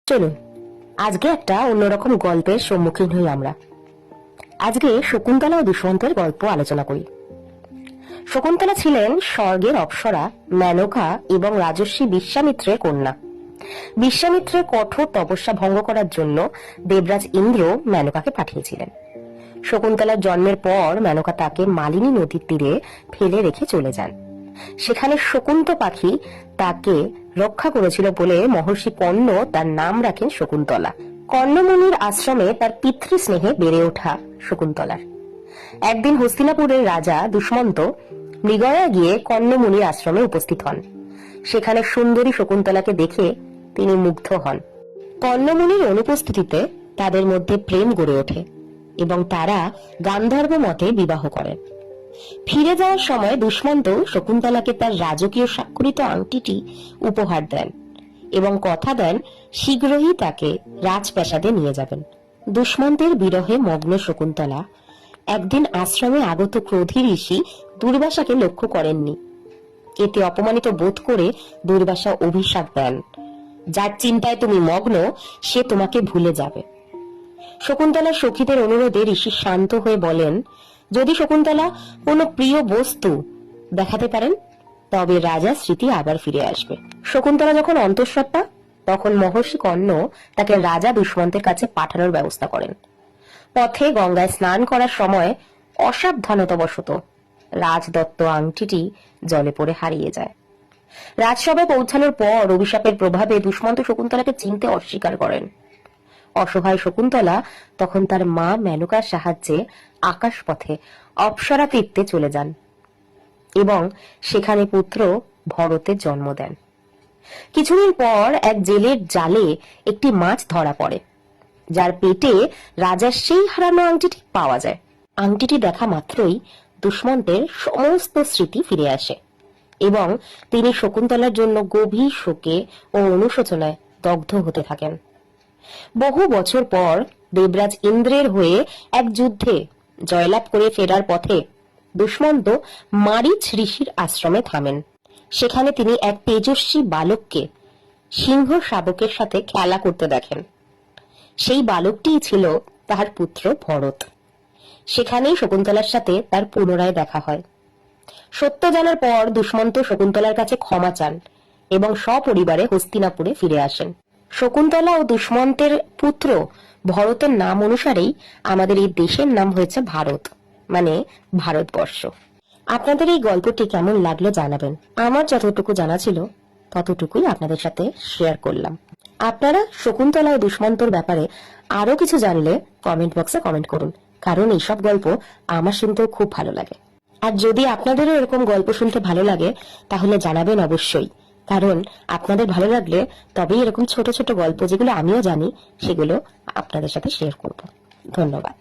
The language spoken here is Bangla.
চলুন আজকে একটা অন্যরকম গল্পের সম্মুখীন হই আমরা। আজকে শকুন্তলা ও দুষ্মন্তের গল্প আলোচনা করি। শকুন্তলা ছিলেন স্বর্গের অপ্সরা মেনকা এবং রাজর্ষি বিশ্বামিত্রের কন্যা। বিশ্বামিত্রের কঠোর তপস্যা ভঙ্গ করার জন্য দেবরাজ ইন্দ্র মেনকাকে পাঠিয়েছিলেন। শকুন্তলার জন্মের পর মেনকা তাকে মালিনী নদীর তীরে ফেলে রেখে চলে যান। সেখানে শকুন্ত পাখি তাকে রক্ষা করেছিল বলে মহর্ষি কর্ণ তার নাম রাখেন শকুন্তলা। কর্ণমুনির আশ্রমে তার পিতৃস্নেহে বেড়ে ওঠা শকুন্তলার। একদিন হস্তিনাপুরের রাজা দুষ্মন্ত মৃগয়া গিয়ে কর্ণমুনির আশ্রমে উপস্থিত হন। সেখানে সুন্দরী শকুন্তলাকে দেখে তিনি মুগ্ধ হন। কর্ণমুনির অনুপস্থিতিতে তাদের মধ্যে প্রেম গড়ে ওঠে এবং তারা গান্ধর্ব মতে বিবাহ করেন। ফিরে যাওয়ার সময় দুষ্মন্ত শকুন্তলাকে তার রাজকীয় স্বাক্ষরিত আংটিটি উপহার দেন এবং কথা দেন শীঘ্রই তাকে রাজপ্রাসাদে নিয়ে যাবেন। দুষ্মন্তের বিরহে মগ্ন শকুন্তলা একদিন আশ্রমে আগত ক্রোধী ঋষি দুর্বাসাকে লক্ষ্য করেননি। এতে অপমানিত বোধ করে দুর্বাসা অভিশাপ দেন, যার চিন্তায় তুমি মগ্ন সে তোমাকে ভুলে যাবে। শকুন্তলার সখীদের অনুরোধে ঋষি শান্ত হয়ে বলেন, যদি শকুন্তলা কোনো প্রিয় বস্তু দেখাতে পারেন তবে রাজা স্মৃতি আবার ফিরে আসবে। শকুন্তলা যখন অন্তঃসত্ত্বা তখন মহর্ষি কর্ণ তাকে রাজা দুষ্মন্তের কাছে পাঠানোর ব্যবস্থা করেন। পথে গঙ্গায় স্নান করার সময় অসাবধানতাবশত রাজদত্ত আংটিটি জলে পড়ে হারিয়ে যায়। রাজসভায় পৌঁছানোর পর অভিশাপের প্রভাবে দুষ্মন্ত শকুন্তলাকে চিনতে অস্বীকার করেন। অসহায় শকুন্তলা তখন তার মা মেনকার সাহায্যে আকাশ পথে অপ্সরা তীর্থে চলে যান এবং সেখানে পুত্র ভরতের জন্ম দেন। কিছুদিন পর এক জেলের জালে একটি মাছ ধরা পড়ে, যার পেটে রাজার সেই হারানো আংটিটি পাওয়া যায়। আংটিটি দেখা মাত্রই দুষ্মন্তের সমস্ত স্মৃতি ফিরে আসে এবং তিনি শকুন্তলার জন্য গভীর শোকে ও অনুশোচনায় দগ্ধ হতে থাকেন। বহু বছর পর দেবরাজ ইন্দ্রের হয়ে এক যুদ্ধে জয়লাভ করে ফেরার পথে দুষ্মন্ত মারিচ ঋষির আশ্রমে থামেন। সেখানে তিনি এক তেজস্বী বালককে সিংহ শাবকের সাথে খেলা করতে দেখেন। সেই বালকটিই ছিল তার পুত্র ভরত। সেখানেই শকুন্তলার সাথে তার পুনরায় দেখা হয়। সত্য জানার পর দুষ্মন্ত শকুন্তলার কাছে ক্ষমা চান এবং সপরিবারে হস্তিনাপুরে ফিরে আসেন। শকুন্তলা ও দুষ্মন্তের পুত্র ভরতের নাম অনুসারেই আমাদের এই দেশের নাম হয়েছে ভারত, মানে ভারতবর্ষ। আপনাদের এই গল্পটি কেমন লাগলো জানাবেন। আমার যতটুকু জানা ছিল ততটুকুই আপনাদের সাথে শেয়ার করলাম। আপনারা শকুন্তলা ও দুষ্মন্তর ব্যাপারে আরো কিছু জানলে কমেন্ট বক্সে কমেন্ট করুন, কারণ এইসব গল্প আমার শুনতেও খুব ভালো লাগে। আর যদি আপনাদেরও এরকম গল্প শুনতে ভালো লাগে তাহলে জানাবেন অবশ্যই, কারণ আপনাদের ভালো লাগলে তবেই এরকম ছোট ছোট গল্প যেগুলো আমিও জানি সেগুলো আপনাদের সাথে শেয়ার করব। ধন্যবাদ।